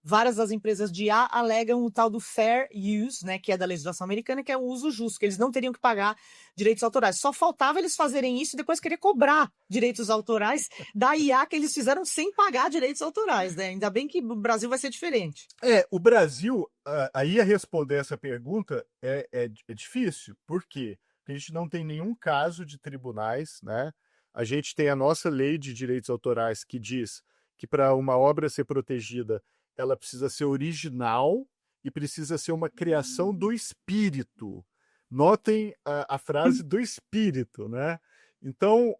várias das empresas de IA alegam o tal do fair use, né, que é da legislação americana, que é o uso justo, que eles não teriam que pagar direitos autorais. Só faltava eles fazerem isso e depois querer cobrar direitos autorais da IA que eles fizeram sem pagar direitos autorais, né? Ainda bem que o Brasil vai ser diferente. O Brasil, aí a responder essa pergunta é difícil. Por quê? Porque a gente não tem nenhum caso de tribunais, né? A gente tem a nossa lei de direitos autorais que diz que para uma obra ser protegida, ela precisa ser original e precisa ser uma criação do espírito. Notem a frase do espírito, né? Então,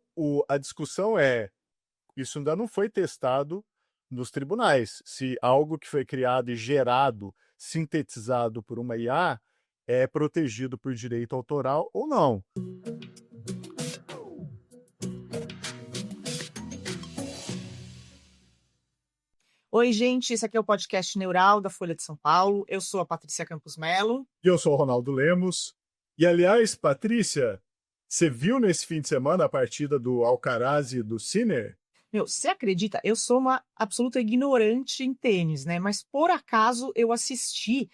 a discussão isso ainda não foi testado nos tribunais. Se algo que foi criado e gerado, sintetizado por uma IA, é protegido por direito autoral ou não. Oi, gente, esse aqui é o podcast Neural da Folha de São Paulo. Eu sou a Patrícia Campos Melo. E eu sou o Ronaldo Lemos. E, aliás, Patrícia, você viu nesse fim de semana a partida do Alcaraz e do Sinner? Meu, você acredita? Eu sou uma absoluta ignorante em tênis, né? Mas por acaso eu assisti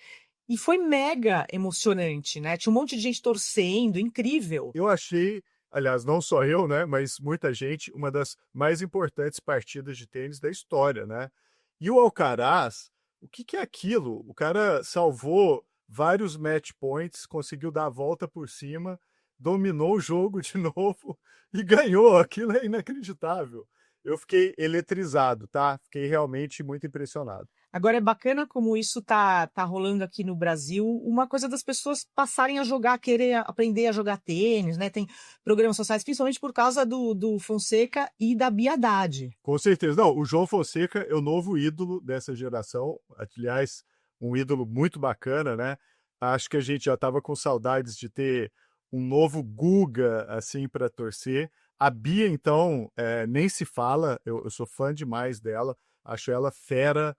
e foi mega emocionante, né? Tinha um monte de gente torcendo, incrível. Eu achei, aliás, não só eu, né, mas muita gente, uma das mais importantes partidas de tênis da história, né? E o Alcaraz, o que é aquilo? O cara salvou vários match points, conseguiu dar a volta por cima, dominou o jogo de novo e ganhou. Aquilo é inacreditável. Eu fiquei eletrizado, tá? Fiquei realmente muito impressionado. Agora é bacana como isso tá rolando aqui no Brasil, uma coisa das pessoas passarem a jogar, querer aprender a jogar tênis, né? Tem programas sociais, principalmente por causa do Fonseca e da Bia Haddad. Com certeza. Não, o João Fonseca é o novo ídolo dessa geração. Aliás, um ídolo muito bacana, né? Acho que a gente já estava com saudades de ter um novo Guga, assim, para torcer. A Bia, então, nem se fala. Eu sou fã demais dela. Acho ela fera,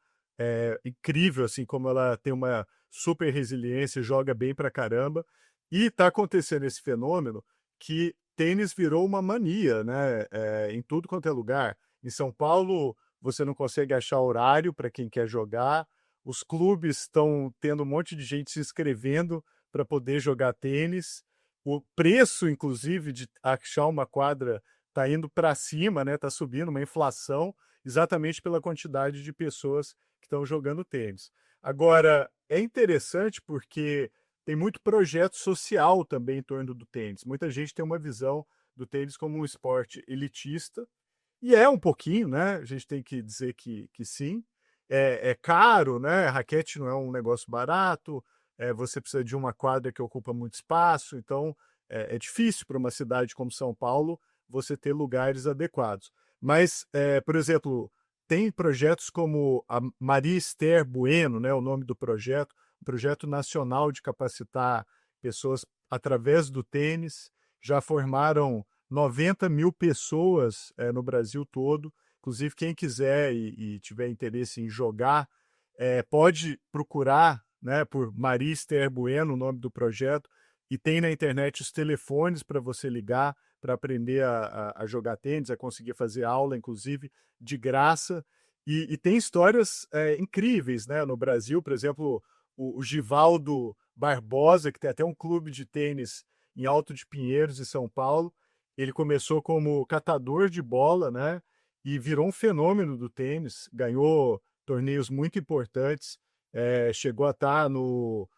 incrível, assim, como ela tem uma super resiliência, joga bem pra caramba. E está acontecendo esse fenômeno que tênis virou uma mania, né? Em tudo quanto é lugar. Em São Paulo, você não consegue achar horário para quem quer jogar. Os clubes estão tendo um monte de gente se inscrevendo para poder jogar tênis. O preço, inclusive, de achar uma quadra está indo para cima, né? Está subindo, uma inflação, exatamente pela quantidade de pessoas que estão jogando tênis. Agora, é interessante porque tem muito projeto social também em torno do tênis. Muita gente tem uma visão do tênis como um esporte elitista, e é um pouquinho, né? A gente tem que dizer que sim. É caro, né? Raquete não é um negócio barato, você precisa de uma quadra que ocupa muito espaço, então é difícil para uma cidade como São Paulo você ter lugares adequados. Mas, por exemplo, tem projetos como a Maria Esther Bueno, né? O nome do projeto, um projeto nacional de capacitar pessoas através do tênis, já formaram 90 mil pessoas no Brasil todo. Inclusive, quem quiser e tiver interesse em jogar, pode procurar, né, por Maria Esther Bueno, o nome do projeto, e tem na internet os telefones para você ligar para aprender a jogar tênis, a conseguir fazer aula, inclusive, de graça. E tem histórias incríveis, né? No Brasil, por exemplo, o Givaldo Barbosa, que tem até um clube de tênis em Alto de Pinheiros, em São Paulo. Ele começou como catador de bola, né? E virou um fenômeno do tênis, ganhou torneios muito importantes, chegou a estar no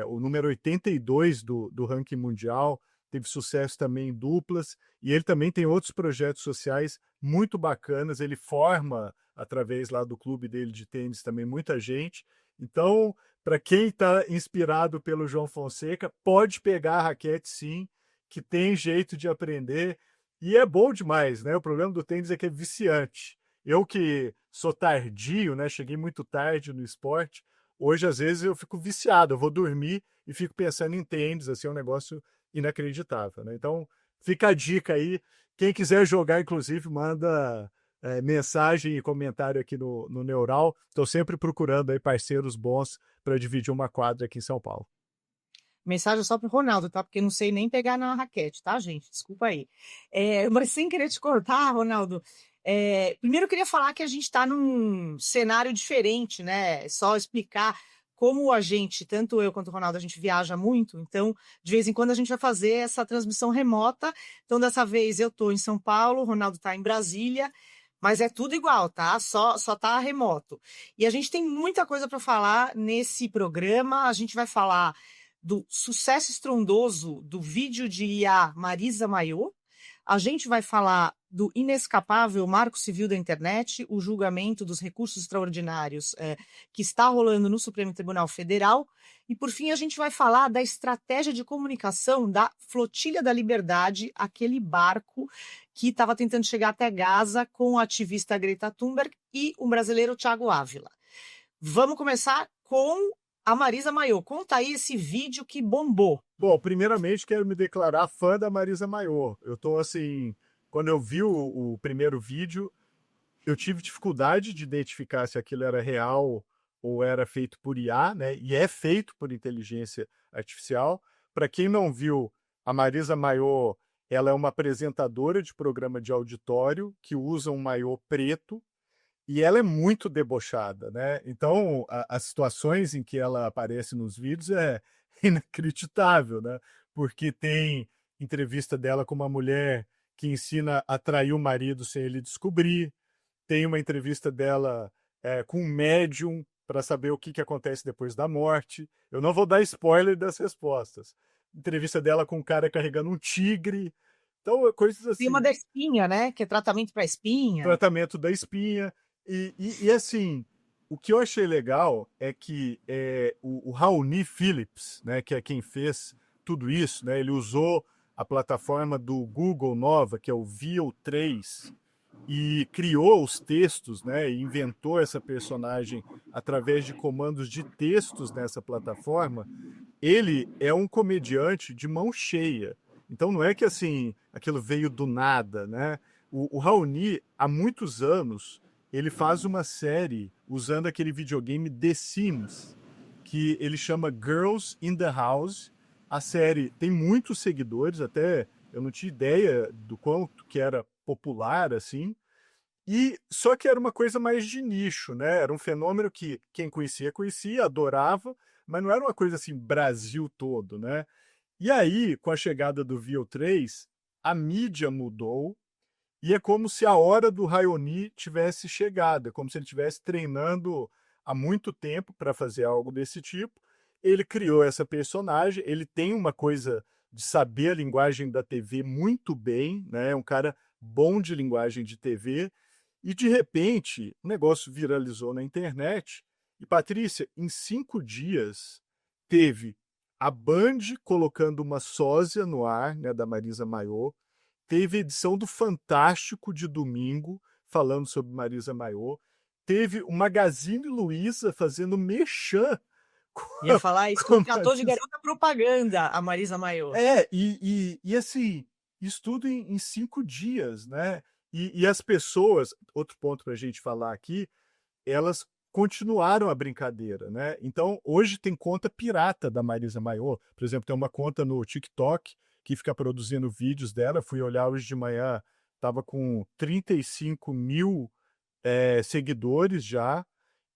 o número 82 do ranking mundial, teve sucesso também em duplas, e ele também tem outros projetos sociais muito bacanas, ele forma, através lá do clube dele de tênis, também muita gente. Então, para quem está inspirado pelo João Fonseca, pode pegar a raquete sim, que tem jeito de aprender, e é bom demais, né? O problema do tênis é que é viciante. Eu que sou tardio, né? Cheguei muito tarde no esporte, hoje às vezes eu fico viciado, eu vou dormir e fico pensando em tênis, assim, é um negócio inacreditável, né? Então, fica a dica aí, quem quiser jogar, inclusive, manda mensagem e comentário aqui no Neural. Estou sempre procurando aí parceiros bons para dividir uma quadra aqui em São Paulo. Mensagem só pro Ronaldo, tá? Porque não sei nem pegar na raquete, tá, gente? Desculpa aí. Mas sem querer te cortar, Ronaldo, Primeiro eu queria falar que a gente está num cenário diferente, né? Só explicar como a gente, tanto eu quanto o Ronaldo, a gente viaja muito, então de vez em quando a gente vai fazer essa transmissão remota. Então dessa vez eu estou em São Paulo, o Ronaldo está em Brasília, mas é tudo igual, tá? Só tá remoto. E a gente tem muita coisa para falar nesse programa. A gente vai falar do sucesso estrondoso do vídeo de IA Marisa Mayô. A gente vai falar do inescapável Marco Civil da Internet, o julgamento dos recursos extraordinários que está rolando no Supremo Tribunal Federal. E, por fim, a gente vai falar da estratégia de comunicação da Flotilha da Liberdade, aquele barco que estava tentando chegar até Gaza com a ativista Greta Thunberg e o brasileiro Thiago Ávila. Vamos começar com a Marisa Mayô. Conta aí esse vídeo que bombou. Bom, primeiramente quero me declarar fã da Marisa Mayô. Eu tô assim, quando eu vi o primeiro vídeo, eu tive dificuldade de identificar se aquilo era real ou era feito por IA, né? E é feito por inteligência artificial. Para quem não viu, a Marisa Mayô, ela é uma apresentadora de programa de auditório que usa um maiô preto e ela é muito debochada, né? Então, as situações em que ela aparece nos vídeos é inacreditável, né? Porque tem entrevista dela com uma mulher que ensina a trair o marido sem ele descobrir, tem uma entrevista dela com um médium para saber o que acontece depois da morte. Eu não vou dar spoiler das respostas. Entrevista dela com um cara carregando um tigre. Então, coisas Tem uma assim. da espinha, né? Que é tratamento para espinha. Tratamento da espinha. E assim, o que eu achei legal é que o Raoni Phillips, né, que é quem fez tudo isso, né, ele usou a plataforma do Google nova, que é o Veo 3, e criou os textos, né, e inventou essa personagem através de comandos de textos nessa plataforma. Ele é um comediante de mão cheia. Então não é que assim aquilo veio do nada, né? O Raoni, há muitos anos, ele faz uma série usando aquele videogame The Sims, que ele chama Girls in the House. A série tem muitos seguidores, até eu não tinha ideia do quanto que era popular assim. E só que era uma coisa mais de nicho, né? Era um fenômeno que quem conhecia, adorava, mas não era uma coisa assim Brasil todo, né? E aí, com a chegada do Veo 3, a mídia mudou e é como se a hora do Raoni tivesse chegado, é como se ele estivesse treinando há muito tempo para fazer algo desse tipo. Ele criou essa personagem, ele tem uma coisa de saber a linguagem da TV muito bem, né? É um cara bom de linguagem de TV. E de repente, o negócio viralizou na internet. E Patrícia, em 5 dias, teve a Band colocando uma sósia no ar, né, da Marisa Mayô. Teve edição do Fantástico de domingo, falando sobre Marisa Mayô. Teve o Magazine Luiza fazendo merchan com Ia falar isso, com a contratou de Marisa. garota propaganda a Marisa Mayô. E assim, isso tudo em 5 dias, né? E as pessoas, outro ponto para a gente falar aqui, elas continuaram a brincadeira, né? Então, hoje tem conta pirata da Marisa Mayô. Por exemplo, tem uma conta no TikTok que fica produzindo vídeos dela. Fui olhar hoje de manhã, estava com 35 mil seguidores já.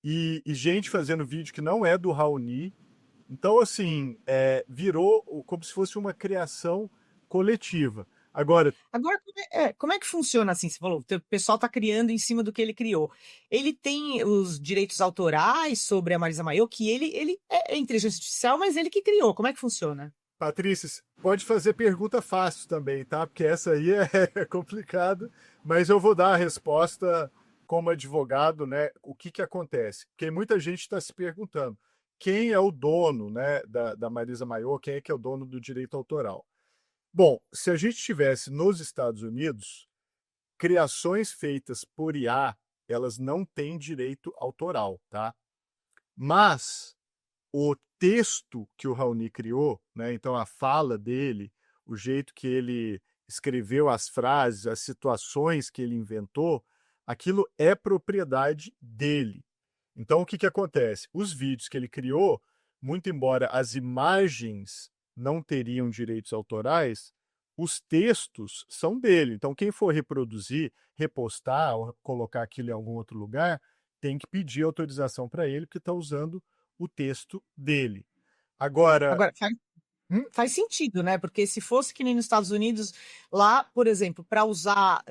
E gente fazendo vídeo que não é do Raoni. Então, assim, virou como se fosse uma criação coletiva. Agora, Agora, como é que funciona assim? Você falou, o pessoal está criando em cima do que ele criou. Ele tem os direitos autorais sobre a Marisa Mayô, que ele é inteligência artificial, mas ele que criou. Como é que funciona? Patrícia, pode fazer pergunta fácil também, tá? Porque essa aí é complicada, mas eu vou dar a resposta como advogado, né? O que acontece? Porque muita gente está se perguntando quem é o dono, né, da Marisa Mayô, quem é que é o dono do direito autoral. Bom, se a gente estivesse nos Estados Unidos, criações feitas por IA, elas não têm direito autoral, tá? Mas o texto que o Raoni criou, né? Então a fala dele, o jeito que ele escreveu as frases, as situações que ele inventou, aquilo é propriedade dele. Então o que acontece? Os vídeos que ele criou, muito embora as imagens não teriam direitos autorais, os textos são dele. Então, quem for reproduzir, repostar ou colocar aquilo em algum outro lugar, tem que pedir autorização para ele, porque está usando o texto dele. Agora, Agora, faz sentido, né? Porque se fosse que nem nos Estados Unidos, lá, por exemplo, para usar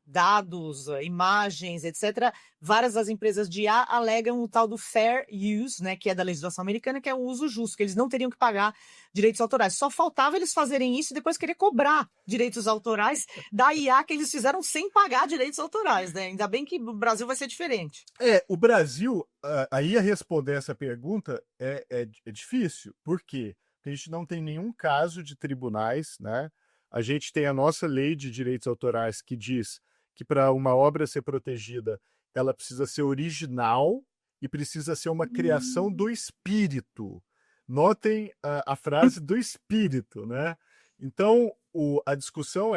dados, imagens, etc., várias das empresas de IA alegam o tal do fair use, né? Que é da legislação americana, que é o uso justo, que eles não teriam que pagar direitos autorais. Só faltava eles fazerem isso e depois querer cobrar direitos autorais da IA que eles fizeram sem pagar direitos autorais, né? Ainda bem que o Brasil vai ser diferente. o Brasil, aí a responder essa pergunta é difícil. Por quê? Porque a gente não tem nenhum caso de tribunais, né? A gente tem a nossa lei de direitos autorais que diz que para uma obra ser protegida, ela precisa ser original e precisa ser uma criação do espírito. Notem a frase do espírito, né? Então, a discussão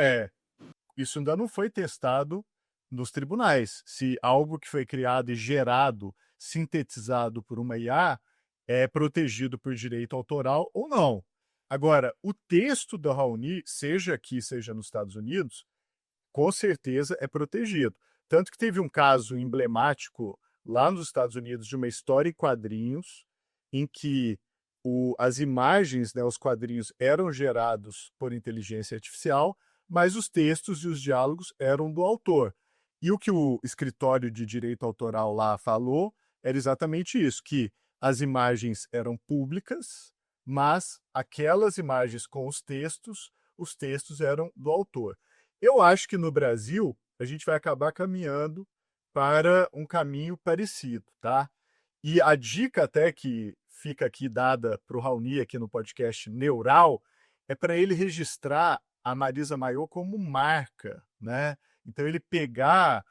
isso ainda não foi testado nos tribunais. Se algo que foi criado e gerado, sintetizado por uma IA, é protegido por direito autoral ou não. Agora, o texto da Raoni, seja aqui, seja nos Estados Unidos, com certeza é protegido. Tanto que teve um caso emblemático lá nos Estados Unidos de uma história em quadrinhos, em que as imagens, né, os quadrinhos eram gerados por inteligência artificial, mas os textos e os diálogos eram do autor. E o que o escritório de direito autoral lá falou era exatamente isso, que as imagens eram públicas, mas aquelas imagens com os textos eram do autor. Eu acho que no Brasil a gente vai acabar caminhando para um caminho parecido, tá? E a dica até que fica aqui dada para o Raoni aqui no podcast Neural é para ele registrar a Marisa Mayô como marca, né? Então ele pegar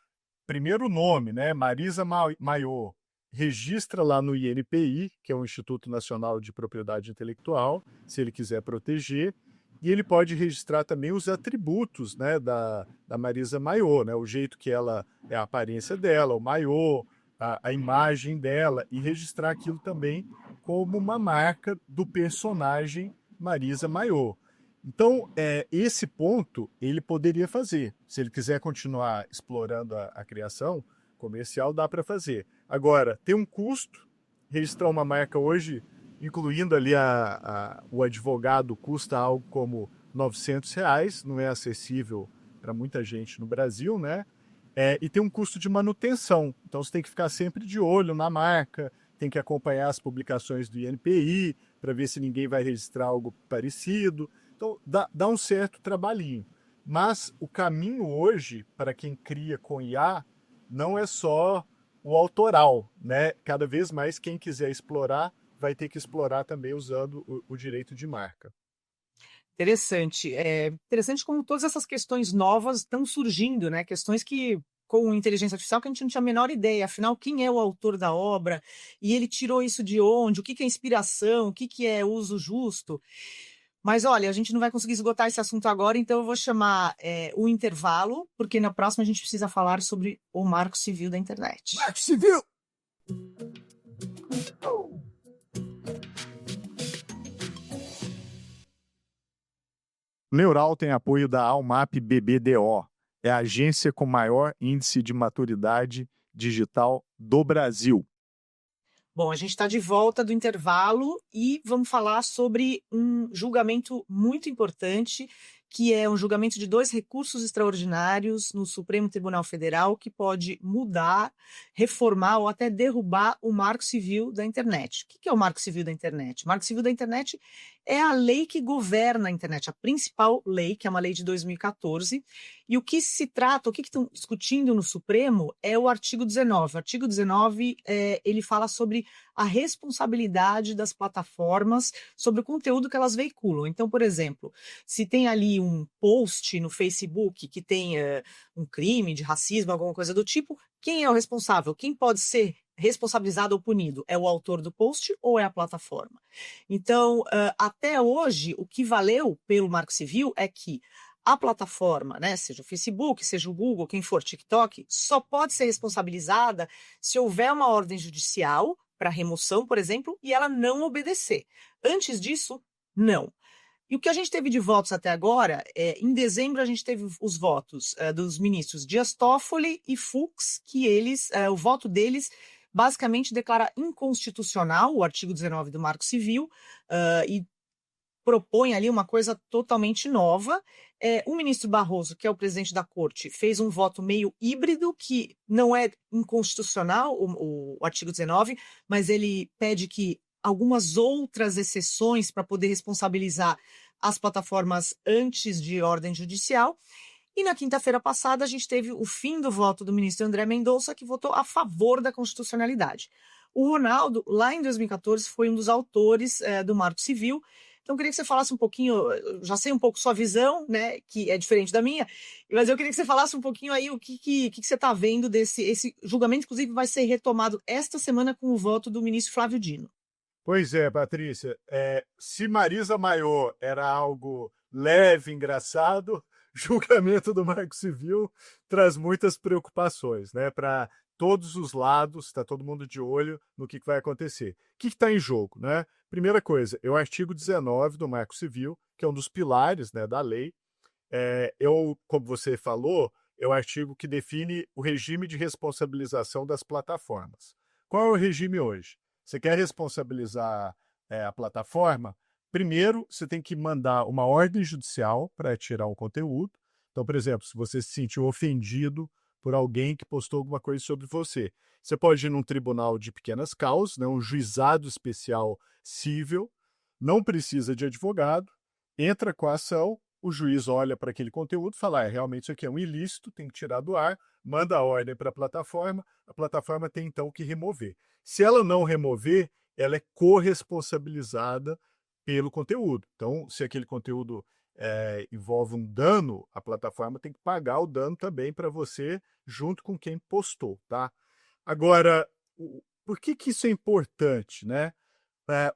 primeiro o nome, né? Marisa Mayô, registra lá no INPI, que é o Instituto Nacional de Propriedade Intelectual, se ele quiser proteger, e ele pode registrar também os atributos, né, da Marisa Mayô, né, o jeito que ela é a aparência dela, o maiô, a imagem dela, e registrar aquilo também como uma marca do personagem Marisa Mayô. Então, esse ponto ele poderia fazer. Se ele quiser continuar explorando a criação comercial, dá para fazer. Agora, tem um custo. Registrar uma marca hoje, incluindo ali o advogado, custa algo como R$ 900, não é acessível para muita gente no Brasil, né? E tem um custo de manutenção. Então, você tem que ficar sempre de olho na marca, tem que acompanhar as publicações do INPI para ver se ninguém vai registrar algo parecido. Então, dá um certo trabalhinho. Mas o caminho hoje, para quem cria com IA, não é só o autoral, né? Cada vez mais quem quiser explorar vai ter que explorar também usando o direito de marca. Interessante. Interessante como todas essas questões novas estão surgindo, né? Questões que, com inteligência artificial, que a gente não tinha a menor ideia. Afinal, quem é o autor da obra? E ele tirou isso de onde? O que é inspiração? O que é uso justo? Mas olha, a gente não vai conseguir esgotar esse assunto agora, então eu vou chamar o intervalo, porque na próxima a gente precisa falar sobre o Marco Civil da internet. Marco Civil! Neural tem apoio da Almap BBDO, é a agência com maior índice de maturidade digital do Brasil. Bom, a gente está de volta do intervalo e vamos falar sobre um julgamento muito importante, que é um julgamento de 2 recursos extraordinários no Supremo Tribunal Federal, que pode mudar, reformar ou até derrubar o Marco Civil da internet. O que é o Marco Civil da internet? O Marco Civil da internet é a lei que governa a internet, a principal lei, que é uma lei de 2014, e o que se trata, o que estão discutindo no Supremo é o artigo 19. O artigo 19, ele fala sobre a responsabilidade das plataformas sobre o conteúdo que elas veiculam. Então, por exemplo, se tem ali um post no Facebook que tem um crime de racismo, alguma coisa do tipo, quem é o responsável? Quem pode ser responsabilizado ou punido? É o autor do post ou é a plataforma? Então, até hoje, o que valeu pelo Marco Civil é que a plataforma, né, seja o Facebook, seja o Google, quem for TikTok, só pode ser responsabilizada se houver uma ordem judicial para remoção, por exemplo, e ela não obedecer. Antes disso, não. E o que a gente teve de votos até agora, em dezembro a gente teve os votos dos ministros Dias Toffoli e Fux, que o voto deles basicamente declara inconstitucional o artigo 19 do Marco Civil e propõe ali uma coisa totalmente nova. O ministro Barroso, que é o presidente da corte, fez um voto meio híbrido, que não é inconstitucional o artigo 19, mas ele pede que algumas outras exceções para poder responsabilizar as plataformas antes de ordem judicial. E na quinta-feira passada a gente teve o fim do voto do ministro André Mendonça, que votou a favor da constitucionalidade. O Ronaldo, lá em 2014, foi um dos autores do Marco Civil. Então, eu queria que você falasse um pouquinho, eu já sei um pouco sua visão, né, que é diferente da minha, mas eu queria que você falasse um pouquinho aí o que você está vendo esse julgamento, inclusive vai ser retomado esta semana com o voto do ministro Flávio Dino. Pois é, Patrícia. Se Marisa Maior era algo leve, engraçado, julgamento do Marco Civil traz muitas preocupações, né? Para todos os lados, está todo mundo de olho no que vai acontecer. O que está em jogo, né? Primeira coisa, é o artigo 19 do Marco Civil, que é um dos pilares, né, da lei. Como você falou, é o artigo que define o regime de responsabilização das plataformas. Qual é o regime hoje? Você quer responsabilizar a plataforma? Primeiro, você tem que mandar uma ordem judicial para tirar o conteúdo. Então, por exemplo, se você se sentiu ofendido por alguém que postou alguma coisa sobre você, você pode ir num tribunal de pequenas causas, né, um juizado especial cível, não precisa de advogado, entra com a ação, o juiz olha para aquele conteúdo e fala, realmente isso aqui é um ilícito, tem que tirar do ar, manda a ordem para a plataforma tem então que remover. Se ela não remover, ela é corresponsabilizada pelo conteúdo. Então, se aquele conteúdo envolve um dano, a plataforma tem que pagar o dano também para você, junto com quem postou, tá? Agora, por que isso é importante, né?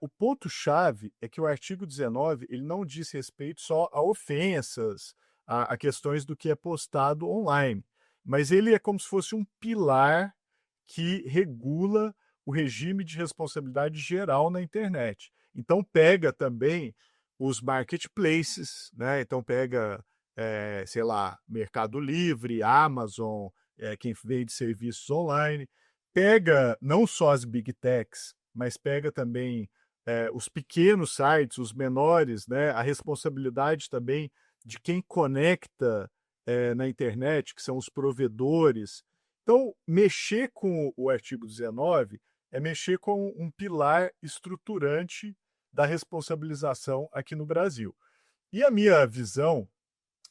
O ponto-chave é que o artigo 19 ele não diz respeito só a ofensas, a questões do que é postado online, mas ele é como se fosse um pilar que regula o regime de responsabilidade geral na internet. Então pega também os marketplaces, né? Então pega, sei lá, Mercado Livre, Amazon, quem vende serviços online, pega não só as big techs, mas pega também os pequenos sites, os menores, né? A responsabilidade também de quem conecta na internet, que são os provedores. Então, mexer com o artigo 19 é mexer com um pilar estruturante da responsabilização aqui no Brasil. E a minha visão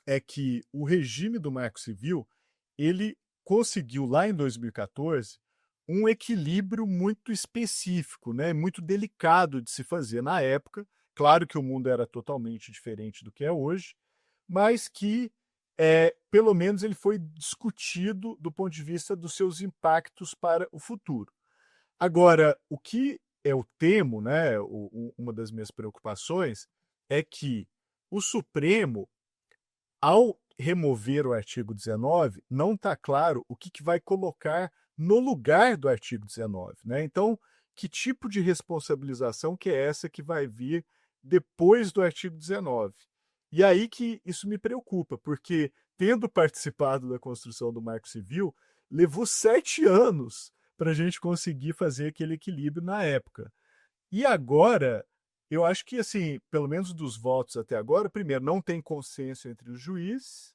é que o regime do Marco Civil, ele conseguiu lá em 2014 um equilíbrio muito específico, né, muito delicado de se fazer na época. Claro que o mundo era totalmente diferente do que é hoje, mas que pelo menos ele foi discutido do ponto de vista dos seus impactos para o futuro. Agora, o que eu temo, né, uma das minhas preocupações, é que o Supremo, ao remover o artigo 19, não está claro o que vai colocar no lugar do artigo 19. Né? Então, que tipo de responsabilização que é essa que vai vir depois do artigo 19? E aí que isso me preocupa, porque tendo participado da construção do Marco Civil, levou 7 anos para a gente conseguir fazer aquele equilíbrio na época. E agora, eu acho que, assim, pelo menos dos votos até agora, primeiro, não tem consenso entre os juízes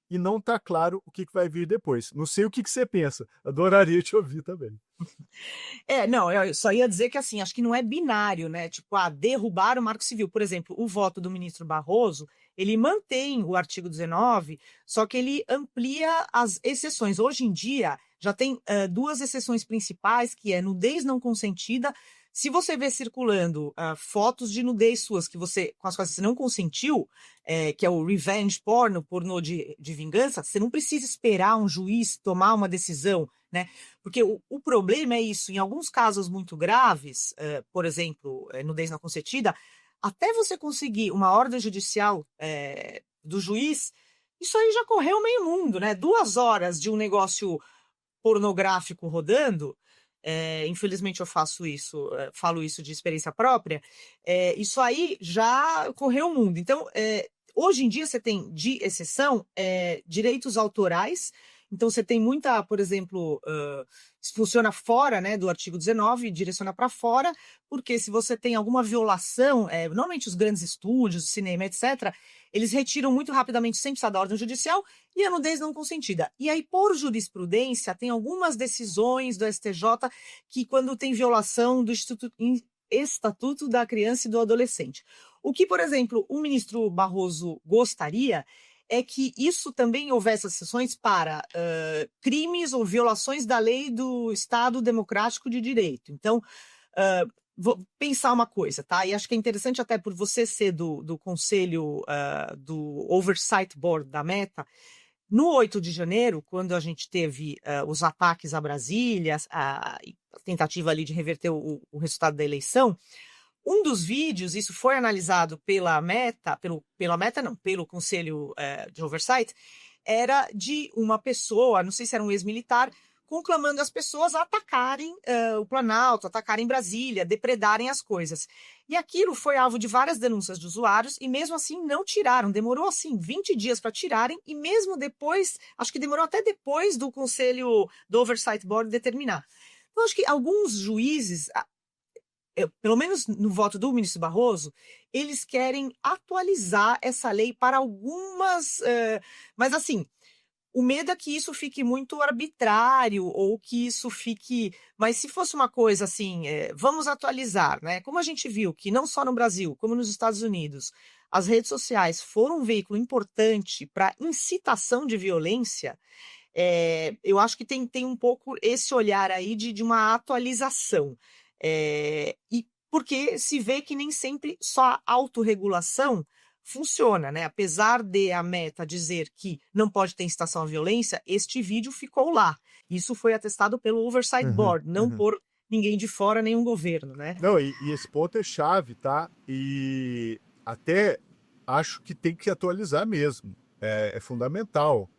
e não está claro o que vai vir depois. Não sei o que você pensa, adoraria te ouvir também. Não, eu só ia dizer que, assim, acho que não é binário, né? Tipo, derrubar o Marco Civil. Por exemplo, o voto do ministro Barroso, ele mantém o artigo 19, só que ele amplia as exceções. Hoje em dia, já tem 2 exceções principais, que é nudez não consentida. Se você vê circulando fotos de nudez suas com as quais você não consentiu, que é o revenge pornô de vingança, você não precisa esperar um juiz tomar uma decisão, né? Porque o problema é isso, em alguns casos muito graves, por exemplo, nudez não consentida, até você conseguir uma ordem judicial do juiz, isso aí já correu meio mundo, né? 2 horas de um negócio pornográfico rodando, infelizmente eu falo isso de experiência própria, isso aí já correu o mundo. Então, hoje em dia você tem de exceção direitos autorais. Então você tem muita, por exemplo, isso funciona fora, né, do artigo 19, direciona para fora, porque se você tem alguma violação, normalmente os grandes estúdios, o cinema, etc., eles retiram muito rapidamente, sem precisar da ordem judicial, e a nudez não consentida. E aí, por jurisprudência, tem algumas decisões do STJ que, quando tem violação do Estatuto da Criança e do Adolescente. O que, por exemplo, o ministro Barroso gostaria é que isso também houvesse exceções para crimes ou violações da lei do Estado Democrático de Direito. Então, vou pensar uma coisa, tá? E acho que é interessante até por você ser do conselho do Oversight Board da Meta. No 8 de janeiro, quando a gente teve os ataques a Brasília, a tentativa ali de reverter o resultado da eleição, um dos vídeos, isso foi analisado pela Meta, pelo Conselho de Oversight, era de uma pessoa, não sei se era um ex-militar, conclamando as pessoas a atacarem o Planalto, atacarem Brasília, depredarem as coisas. E aquilo foi alvo de várias denúncias de usuários e mesmo assim não tiraram. Demorou assim 20 dias para tirarem e mesmo depois, acho que demorou até depois do Conselho do Oversight Board determinar. Então acho que alguns juízes, pelo menos no voto do ministro Barroso, eles querem atualizar essa lei para algumas... mas assim, o medo é que isso fique muito arbitrário ou que isso fique... Mas se fosse uma coisa assim, vamos atualizar, né? Como a gente viu que não só no Brasil, como nos Estados Unidos, as redes sociais foram um veículo importante para incitação de violência, eu acho que tem um pouco esse olhar aí de uma atualização. E porque se vê que nem sempre só a autorregulação funciona, né? Apesar de a Meta dizer que não pode ter incitação à violência, este vídeo ficou lá. Isso foi atestado pelo Oversight Board, não por ninguém de fora, nenhum governo, né? Não, e esse ponto é chave, tá? E até acho que tem que atualizar mesmo. É fundamental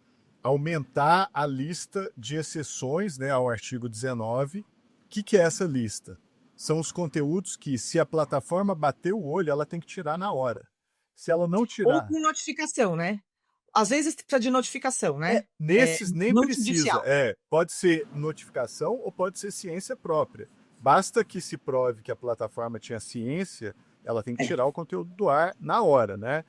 aumentar a lista de exceções, né, ao artigo 19. O que é essa lista? São os conteúdos que, se a plataforma bater o olho, ela tem que tirar na hora. Se ela não Ou tirar... com notificação, né? Às vezes precisa de notificação, né? Nesses nem não precisa. judicial. Pode ser notificação ou pode ser ciência própria. Basta que se prove que a plataforma tinha ciência, ela tem que tirar o conteúdo do ar na hora, né?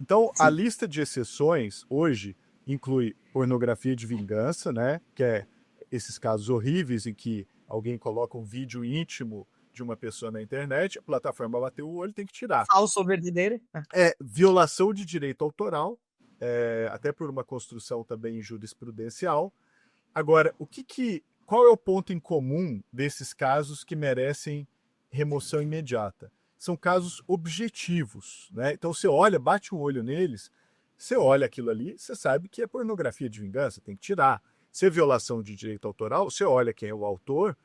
Então, a lista de exceções hoje inclui pornografia de vingança, né? Que é esses casos horríveis em que alguém coloca um vídeo íntimo de uma pessoa na internet, a plataforma bateu o olho, tem que tirar. Falso ou verdadeiro. Violação de direito autoral, até por uma construção também jurisprudencial. Agora, qual é o ponto em comum desses casos que merecem remoção imediata? São casos objetivos, né? Então você olha, bate o olho neles, você olha aquilo ali, você sabe que é pornografia de vingança, tem que tirar. Se é violação de direito autoral, você olha quem é o autor,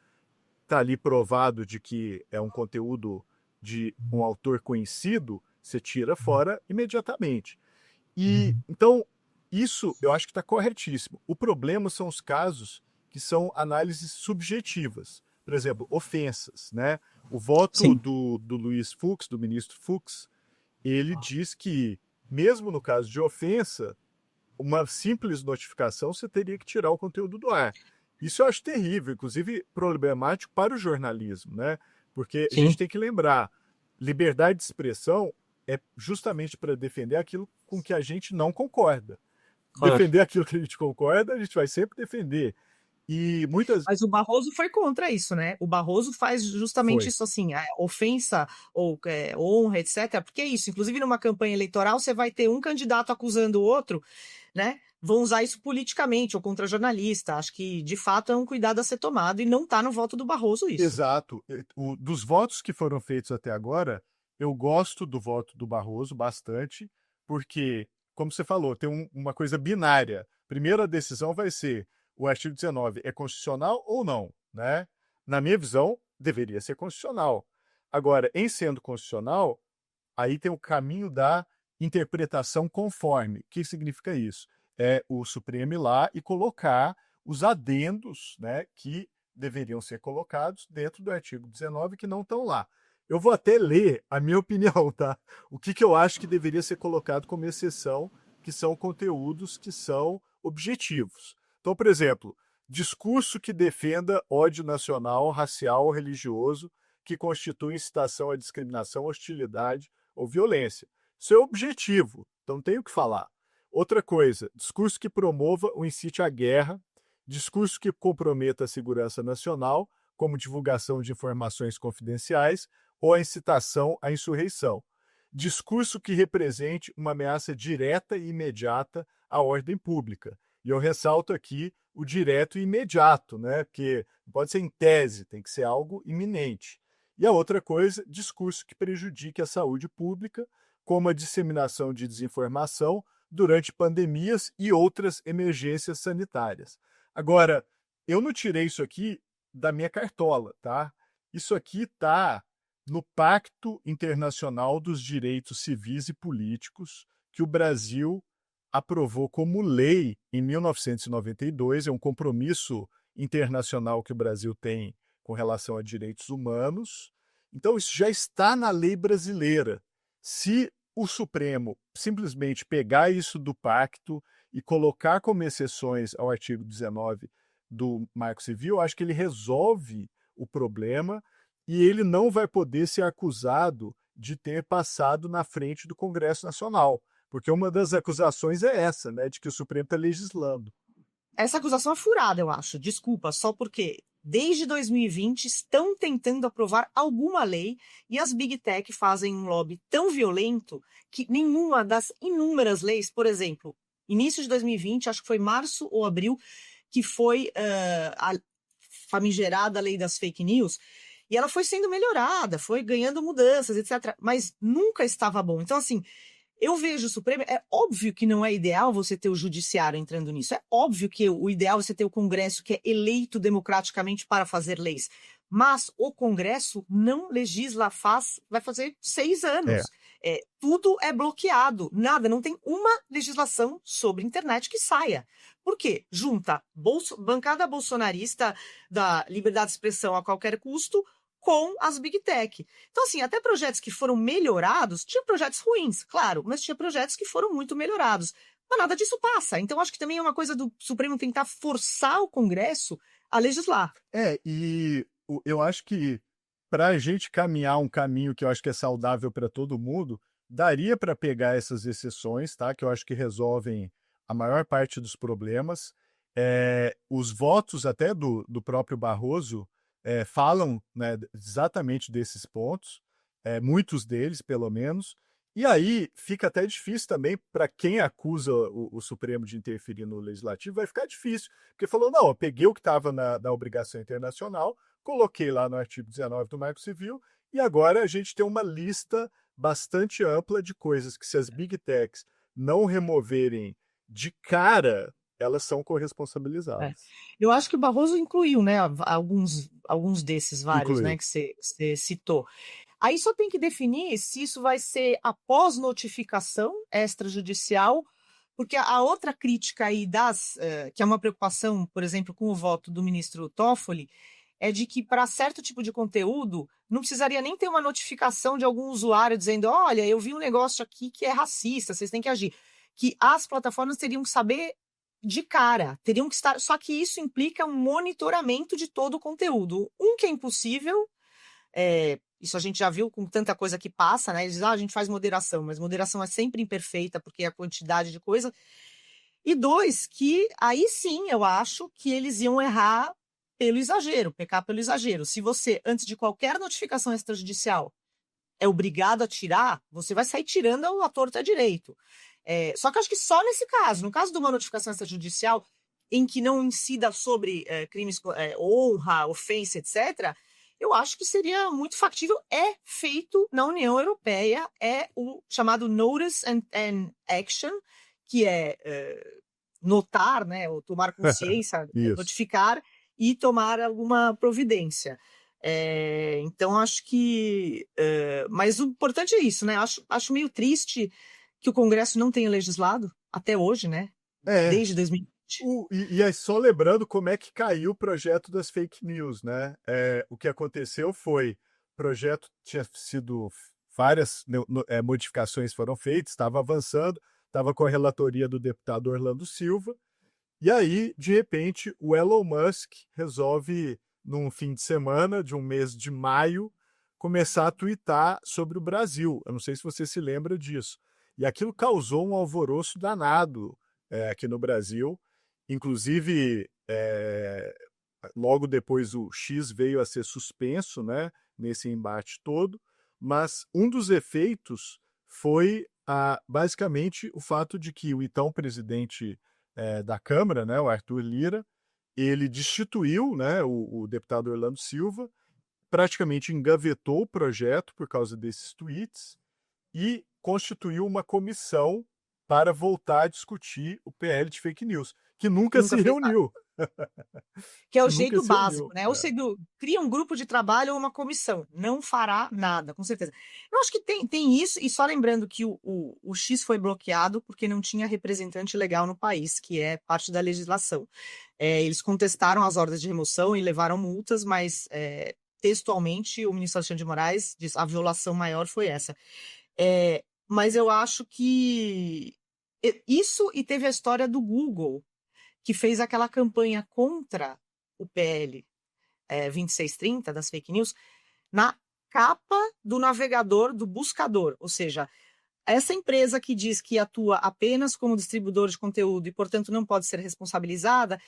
está ali provado de que é um conteúdo de um autor conhecido, você tira fora imediatamente. E então, isso eu acho que está corretíssimo. O problema são os casos que são análises subjetivas. Por exemplo, ofensas, né? O voto do Luiz Fux, do ministro Fux, ele diz que, mesmo no caso de ofensa, uma simples notificação você teria que tirar o conteúdo do ar. Isso eu acho terrível, inclusive problemático para o jornalismo, né? Porque a gente tem que lembrar, liberdade de expressão é justamente para defender aquilo com que a gente não concorda. Claro. Defender aquilo que a gente concorda, a gente vai sempre defender. E muitas... Mas o Barroso foi contra isso, né? O Barroso faz justamente isso assim, ofensa ou honra, etc. Porque é isso, inclusive numa campanha eleitoral você vai ter um candidato acusando o outro, né? Vão usar isso politicamente ou contra jornalista. Acho que, de fato, é um cuidado a ser tomado e não está no voto do Barroso isso. Exato. Dos votos que foram feitos até agora, eu gosto do voto do Barroso bastante, porque, como você falou, tem uma coisa binária. Primeiro, a decisão vai ser: o artigo 19 é constitucional ou não, né? Na minha visão, deveria ser constitucional. Agora, em sendo constitucional, aí tem o caminho da interpretação conforme. O que significa isso? É o Supremo ir lá e colocar os adendos, né, que deveriam ser colocados dentro do artigo 19 que não estão lá. Eu vou até ler a minha opinião, tá? O que eu acho que deveria ser colocado como exceção, que são conteúdos que são objetivos. Então, por exemplo, discurso que defenda ódio nacional, racial ou religioso que constitui incitação à discriminação, hostilidade ou violência. Isso é objetivo, então não tenho o que falar. Outra coisa, discurso que promova o incite à guerra, discurso que comprometa a segurança nacional, como divulgação de informações confidenciais ou a incitação à insurreição. Discurso que represente uma ameaça direta e imediata à ordem pública. E eu ressalto aqui o direto e imediato, né? Porque não pode ser em tese, tem que ser algo iminente. E a outra coisa, discurso que prejudique a saúde pública, como a disseminação de desinformação durante pandemias e outras emergências sanitárias. Agora, eu não tirei isso aqui da minha cartola, tá? Isso aqui está no Pacto Internacional dos Direitos Civis e Políticos, que o Brasil aprovou como lei em 1992, é um compromisso internacional que o Brasil tem com relação a direitos humanos. Então, isso já está na lei brasileira. Se o Supremo simplesmente pegar isso do pacto e colocar como exceções ao artigo 19 do Marco Civil, eu acho que ele resolve o problema e ele não vai poder ser acusado de ter passado na frente do Congresso Nacional, porque uma das acusações é essa, né, de que o Supremo está legislando. Essa acusação é furada, eu acho. Desculpa, só porque desde 2020 estão tentando aprovar alguma lei e as Big Tech fazem um lobby tão violento que nenhuma das inúmeras leis, por exemplo, início de 2020, acho que foi março ou abril, que foi a famigerada lei das fake news, e ela foi sendo melhorada, foi ganhando mudanças, etc. Mas nunca estava bom. Então, assim, eu vejo o Supremo, é óbvio que não é ideal você ter o judiciário entrando nisso, é óbvio que o ideal é você ter o Congresso que é eleito democraticamente para fazer leis, mas o Congresso não legisla vai fazer 6 anos. Tudo é bloqueado, nada, não tem uma legislação sobre internet que saia. Por quê? Junta bancada bolsonarista da liberdade de expressão a qualquer custo com as Big Tech. Então, assim, até projetos que foram melhorados, tinha projetos ruins, claro, mas tinha projetos que foram muito melhorados. Mas nada disso passa. Então, acho que também é uma coisa do Supremo tentar forçar o Congresso a legislar. E eu acho que para a gente caminhar um caminho que eu acho que é saudável para todo mundo, daria para pegar essas exceções, tá? Que eu acho que resolvem a maior parte dos problemas. Os votos até do próprio Barroso falam, né, exatamente desses pontos, muitos deles, pelo menos. E aí fica até difícil também para quem acusa o Supremo de interferir no Legislativo, vai ficar difícil, porque falou, não, eu peguei o que estava na obrigação internacional, coloquei lá no artigo 19 do Marco Civil, e agora a gente tem uma lista bastante ampla de coisas que, se as Big Techs não removerem de cara, elas são corresponsabilizadas. Eu acho que o Barroso incluiu, né, alguns desses vários, Incluiu. né, que você citou. Aí só tem que definir se isso vai ser após notificação extrajudicial, porque a outra crítica aí que é uma preocupação, por exemplo, com o voto do ministro Toffoli, é de que para certo tipo de conteúdo não precisaria nem ter uma notificação de algum usuário dizendo, olha, eu vi um negócio aqui que é racista, vocês têm que agir. Que as plataformas teriam que saber de cara, teriam que estar. Só que isso implica um monitoramento de todo o conteúdo. Que é impossível. Isso a gente já viu com tanta coisa que passa, né? Eles dizem, a gente faz moderação, mas moderação é sempre imperfeita, porque é a quantidade de coisa. E 2, que aí sim eu acho que eles iam errar pelo exagero, pecar pelo exagero. Se você, antes de qualquer notificação extrajudicial, é obrigado a tirar, você vai sair tirando a torta direito. Só que eu acho que só nesse caso, no caso de uma notificação extrajudicial, em que não incida sobre crimes, honra, ofensa, etc., eu acho que seria muito factível, é feito na União Europeia, é o chamado Notice and Action, que é notar, né, ou tomar consciência, notificar e tomar alguma providência. Então, acho que... mas o importante é isso, né? Acho meio triste que o Congresso não tenha legislado até hoje, né? Desde 2020. E aí, só lembrando como é que caiu o projeto das fake news, né? O que aconteceu foi, o projeto tinha sido, várias modificações foram feitas, estava avançando, estava com a relatoria do deputado Orlando Silva, e aí, de repente, o Elon Musk resolve, num fim de semana de um mês de maio, começar a tuitar sobre o Brasil. Eu não sei se você se lembra disso. E aquilo causou um alvoroço danado aqui no Brasil. Inclusive, logo depois o X veio a ser suspenso, né, nesse embate todo, mas um dos efeitos foi basicamente o fato de que o então presidente da Câmara, né, o Arthur Lira, ele destituiu, né, o deputado Orlando Silva, praticamente engavetou o projeto por causa desses tweets e constituiu uma comissão para voltar a discutir o PL de fake news, que Que nunca se nunca fez nada. reuniu. Que é o Que nunca jeito se básico, reuniu. né? Ou você cria um grupo de trabalho ou uma comissão. Não fará nada, com certeza. Eu acho que tem isso, e só lembrando que o X foi bloqueado porque não tinha representante legal no país, que é parte da legislação. Eles contestaram as ordens de remoção e levaram multas, mas textualmente o ministro Alexandre de Moraes diz a violação maior foi essa. Mas eu acho que isso, e teve a história do Google, que fez aquela campanha contra o PL 2630, das fake news, na capa do navegador, do buscador. Ou seja, essa empresa que diz que atua apenas como distribuidor de conteúdo e, portanto, não pode ser responsabilizada,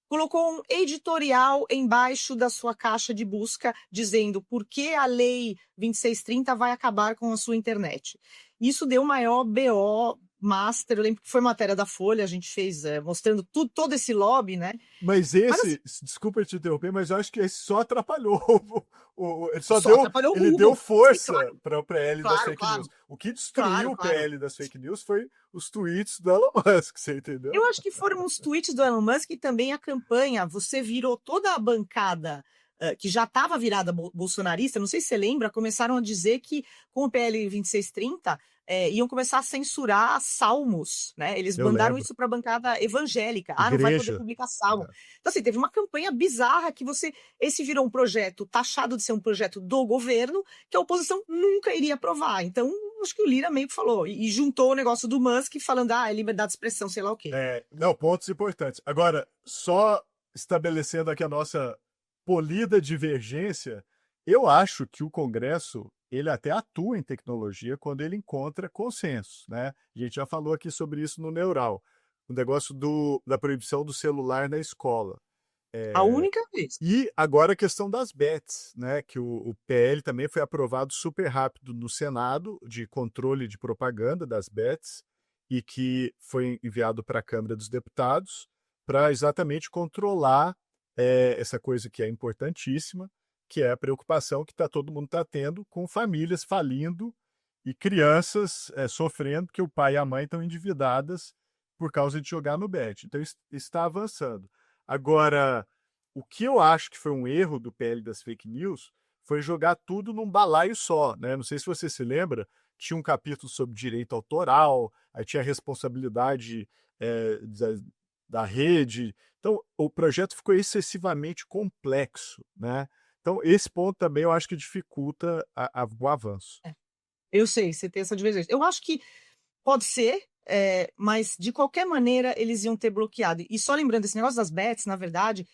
colocou um editorial embaixo da sua caixa de busca dizendo por que a lei 2630 vai acabar com a sua internet. Isso deu o maior BO master. Eu lembro que foi matéria da Folha, a gente fez mostrando todo esse lobby, né? Mas Mas desculpa te interromper, mas eu acho que esse só atrapalhou. Ele só atrapalhou o ele deu Google. Sim, força claro, para o PL das claro, fake news. claro, O que destruiu claro, o claro. PL das fake news foi os tweets do Elon Musk, você entendeu? Eu acho que foram os tweets do Elon Musk e também a campanha. Você virou toda a bancada que já estava virada bolsonarista, não sei se você lembra, começaram a dizer que com o PL 2630 iam começar a censurar salmos, né? Eles Eu mandaram lembro. isso para a bancada evangélica. Ah, não vai poder Igreja. publicar salmo. Então, assim, teve uma campanha bizarra que esse virou um projeto taxado de ser um projeto do governo que a oposição nunca iria aprovar. Então, acho que o Lira meio que falou e juntou o negócio do Musk falando, é liberdade de expressão, sei lá o quê. Não, pontos importantes. Agora, só estabelecendo aqui a nossa polida divergência, eu acho que o Congresso ele até atua em tecnologia quando ele encontra consenso, né? A gente já falou aqui sobre isso no Neural, o negócio da proibição do celular na escola. A única vez. E agora a questão das bets, né? Que o PL também foi aprovado super rápido no Senado, de controle de propaganda das bets, e que foi enviado para a Câmara dos Deputados para exatamente controlar essa coisa que é importantíssima, que é a preocupação que todo mundo está tendo com famílias falindo e crianças sofrendo porque o pai e a mãe estão endividadas por causa de jogar no bet. Então, isso está avançando. Agora, o que eu acho que foi um erro do PL das fake news foi jogar tudo num balaio só, né? Não sei se você se lembra, tinha um capítulo sobre direito autoral, aí tinha a responsabilidade da rede. Então, o projeto ficou excessivamente complexo, né? Então, esse ponto também eu acho que dificulta o avanço. Eu sei, você tem essa divergência. Eu acho que pode ser, mas de qualquer maneira eles iam ter bloqueado. E só lembrando, esse negócio das bets, na verdade,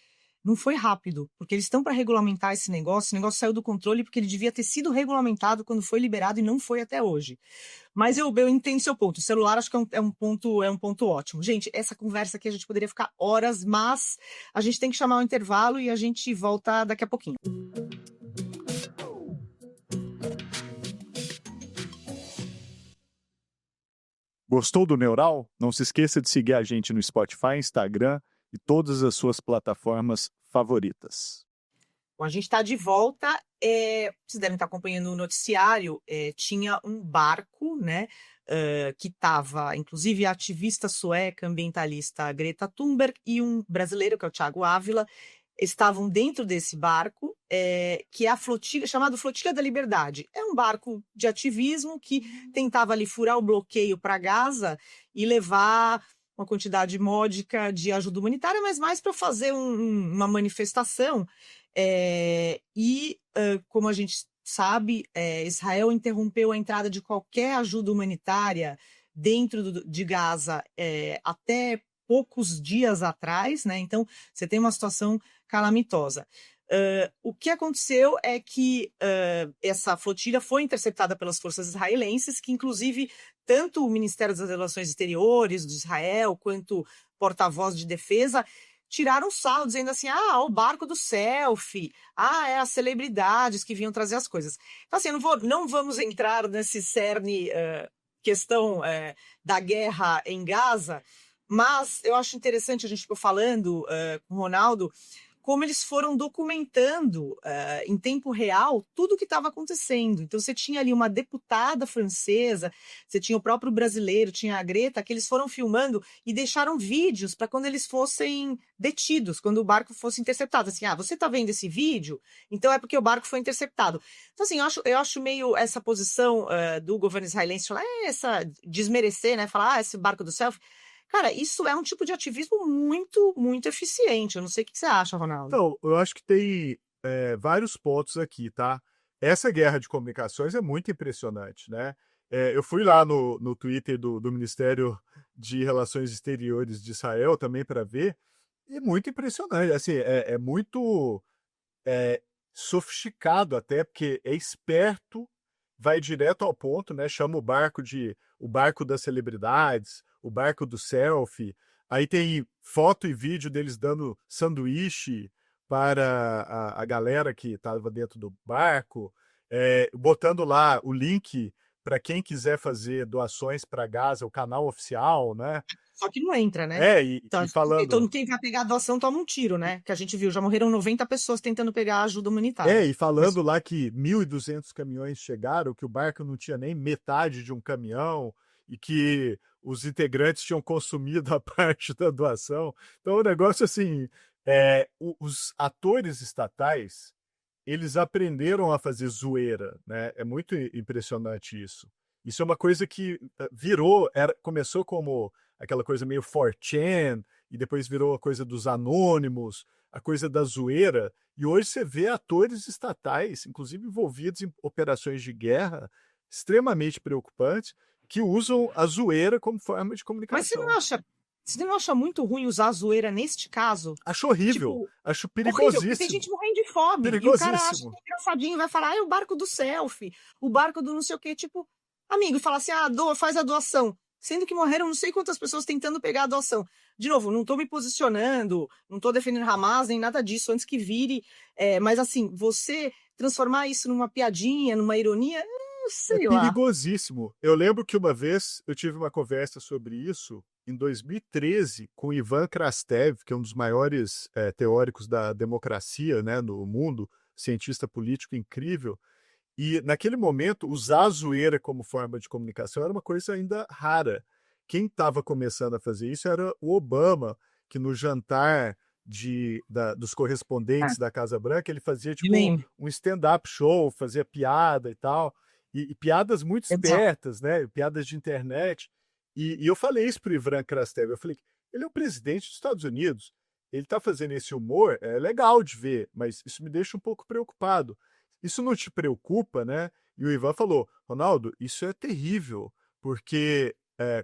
não foi rápido, porque eles estão para regulamentar esse negócio saiu do controle porque ele devia ter sido regulamentado quando foi liberado e não foi até hoje. Mas eu entendo seu ponto. O celular acho que é um ponto ótimo. Gente, essa conversa aqui a gente poderia ficar horas, mas a gente tem que chamar um intervalo e a gente volta daqui a pouquinho. Gostou do Neural? Não se esqueça de seguir a gente no Spotify, Instagram e todas as suas plataformas favoritas. Bom, a gente está de volta. Vocês devem estar acompanhando o noticiário. Tinha um barco, né, que estava, inclusive, a ativista sueca ambientalista Greta Thunberg e um brasileiro, que é o Thiago Ávila, estavam dentro desse barco, que é a flotilha, chamado Flotilha da Liberdade. É um barco de ativismo que tentava ali furar o bloqueio para Gaza e levar uma quantidade módica de ajuda humanitária, mas mais para fazer uma manifestação. Como a gente sabe, Israel interrompeu a entrada de qualquer ajuda humanitária dentro de Gaza até poucos dias atrás, né? Então, você tem uma situação calamitosa. O que aconteceu é que essa flotilha foi interceptada pelas forças israelenses, que inclusive tanto o Ministério das Relações Exteriores de Israel quanto o porta-voz de defesa tiraram sarro, dizendo assim, o barco do selfie, é as celebridades que vinham trazer as coisas. Então, assim, não vamos entrar nesse cerne questão da guerra em Gaza, mas eu acho interessante, a gente ficou falando com o Ronaldo, como eles foram documentando em tempo real tudo o que estava acontecendo. Então, você tinha ali uma deputada francesa, você tinha o próprio brasileiro, tinha a Greta, que eles foram filmando e deixaram vídeos para quando eles fossem detidos, quando o barco fosse interceptado. Assim, você está vendo esse vídeo? Então é porque o barco foi interceptado. Então, assim, eu acho meio essa posição do governo israelense, falar, desmerecer, né? Falar, esse barco do selfie. Cara, isso é um tipo de ativismo muito, muito eficiente. Eu não sei o que você acha, Ronaldo. Então, eu acho que tem vários pontos aqui, tá? Essa guerra de comunicações é muito impressionante, né? Eu fui lá no Twitter do Ministério de Relações Exteriores de Israel também para ver, e é muito impressionante. Assim, é muito sofisticado até, porque é esperto, vai direto ao ponto, né? Chama o barco das celebridades, o barco do selfie. Aí tem foto e vídeo deles dando sanduíche para a galera que estava dentro do barco, botando lá o link para quem quiser fazer doações para Gaza, o canal oficial, né? Só que não entra, né? E falando. Quem vai pegar a doação toma um tiro, né? Que a gente viu, já morreram 90 pessoas tentando pegar ajuda humanitária. E falando lá que 1.200 caminhões chegaram, que o barco não tinha nem metade de um caminhão e que os integrantes tinham consumido a parte da doação. Então, o negócio assim, os atores estatais, eles aprenderam a fazer zoeira, né? É muito impressionante isso. Isso é uma coisa que começou como aquela coisa meio 4chan, e depois virou a coisa dos anônimos, a coisa da zoeira, e hoje você vê atores estatais, inclusive envolvidos em operações de guerra, extremamente preocupantes, que usam a zoeira como forma de Mas comunicação. você não acha muito ruim usar a zoeira neste caso? Acho horrível, Tipo, acho horrível, porque tem perigosíssimo. gente morrendo de fome. E o cara acha que é engraçadinho, vai falar, é o barco do selfie, o barco do não sei o quê. Tipo, amigo, e fala assim, faz a doação. Sendo que morreram não sei quantas pessoas tentando pegar a doação. De novo, não tô me posicionando, não tô defendendo Hamas, nem nada disso, antes que vire. Mas assim, você transformar isso numa piadinha, numa ironia, sei lá. Perigosíssimo. Eu lembro que uma vez eu tive uma conversa sobre isso em 2013 com Ivan Krastev, que é um dos maiores teóricos da democracia, né, no mundo, cientista político incrível. E naquele momento, usar a zoeira como forma de comunicação era uma coisa ainda rara. Quem estava começando a fazer isso era o Obama, que no jantar dos correspondentes da Casa Branca, ele fazia tipo um stand-up show, fazia piada e tal. E piadas muito espertas, né? Piadas de internet. E eu falei isso para o Ivan Krastev. Eu falei, ele é o presidente dos Estados Unidos. Ele está fazendo esse humor, é legal de ver, mas isso me deixa um pouco preocupado. Isso não te preocupa, né? E o Ivan falou, Ronaldo, isso é terrível, porque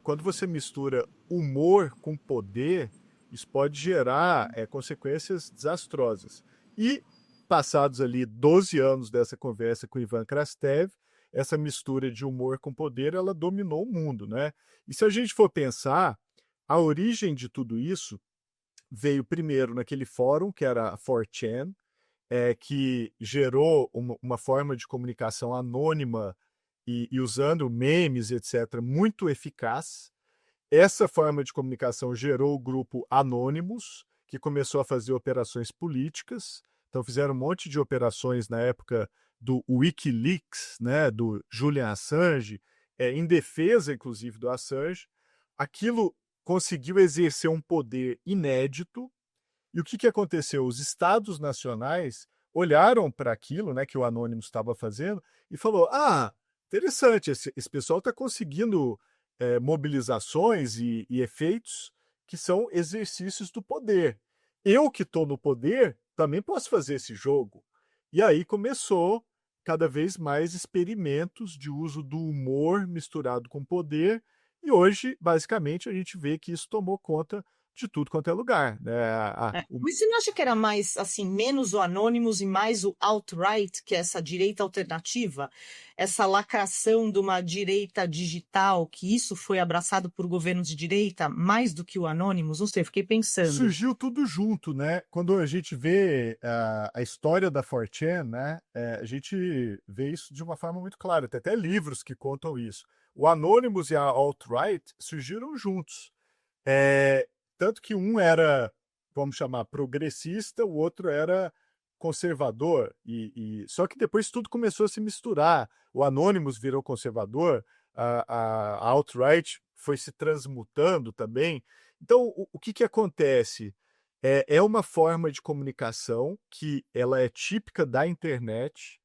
quando você mistura humor com poder, isso pode gerar consequências desastrosas. E passados ali 12 anos dessa conversa com o Ivan Krastev, essa mistura de humor com poder, ela dominou o mundo, né? E se a gente for pensar, a origem de tudo isso veio primeiro naquele fórum, que era a 4chan, que gerou uma forma de comunicação anônima e usando memes, etc., muito eficaz. Essa forma de comunicação gerou o grupo Anonymous, que começou a fazer operações políticas. Então fizeram um monte de operações na época do Wikileaks, né, do Julian Assange, em defesa, inclusive, do Assange. Aquilo conseguiu exercer um poder inédito. E o que aconteceu? Os estados nacionais olharam para aquilo, né, que o Anonymous estava fazendo e falou, interessante, esse pessoal está conseguindo mobilizações e efeitos que são exercícios do poder. Eu que estou no poder também posso fazer esse jogo. E aí começou cada vez mais experimentos de uso do humor misturado com poder, e hoje, basicamente, a gente vê que isso tomou conta de tudo quanto é lugar, né? Mas você não acha que era mais, assim, menos o Anonymous e mais o alt-right, que é essa direita alternativa? Essa lacração de uma direita digital, que isso foi abraçado por governos de direita, mais do que o Anonymous? Não sei, fiquei pensando. Surgiu tudo junto, né? Quando a gente vê a história da 4chan, né? A gente vê isso de uma forma muito clara. Tem até livros que contam isso. O Anonymous e a alt-right surgiram juntos. Tanto que um era, vamos chamar, progressista, o outro era conservador. Só que depois tudo começou a se misturar. O Anonymous virou conservador, a alt-right foi se transmutando também. Então, o que acontece? É uma forma de comunicação que ela é típica da internet.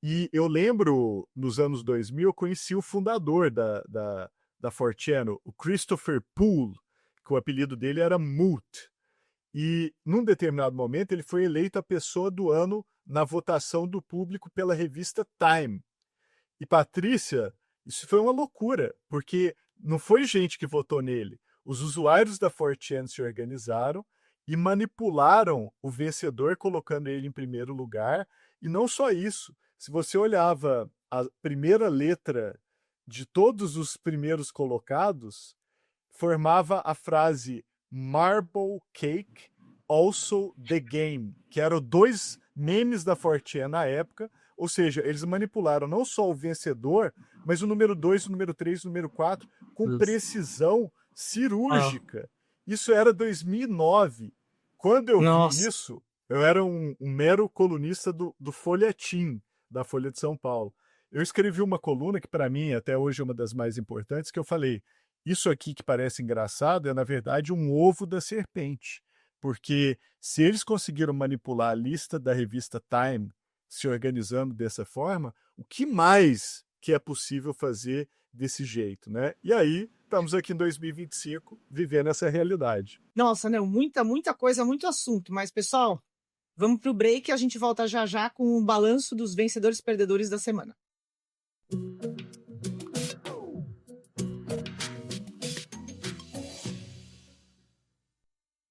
E eu lembro, nos anos 2000, eu conheci o fundador da 4chan, o Christopher Poole, que o apelido dele era Moot. E, num determinado momento, ele foi eleito a pessoa do ano na votação do público pela revista Time. E, Patrícia, isso foi uma loucura, porque não foi gente que votou nele. Os usuários da 4chan se organizaram e manipularam o vencedor, colocando ele em primeiro lugar. E não só isso, se você olhava a primeira letra de todos os primeiros colocados, formava a frase Marble Cake, also the game, que eram dois memes da 4chan na época. Ou seja, eles manipularam não só o vencedor, mas o número 2, o número 3, o número 4, com precisão cirúrgica. Isso era 2009. Quando eu vi Nossa. isso, eu era um mero colunista do Folhetim, da Folha de São Paulo. Eu escrevi uma coluna que, para mim, até hoje é uma das mais importantes, que eu falei, isso aqui que parece engraçado é, na verdade, um ovo da serpente. Porque se eles conseguiram manipular a lista da revista Time se organizando dessa forma, o que mais que é possível fazer desse jeito, né? E aí, estamos aqui em 2025, vivendo essa realidade. Nossa, não, muita coisa, muito assunto. Mas, pessoal, vamos pro break e a gente volta já já com o balanço dos vencedores e perdedores da semana.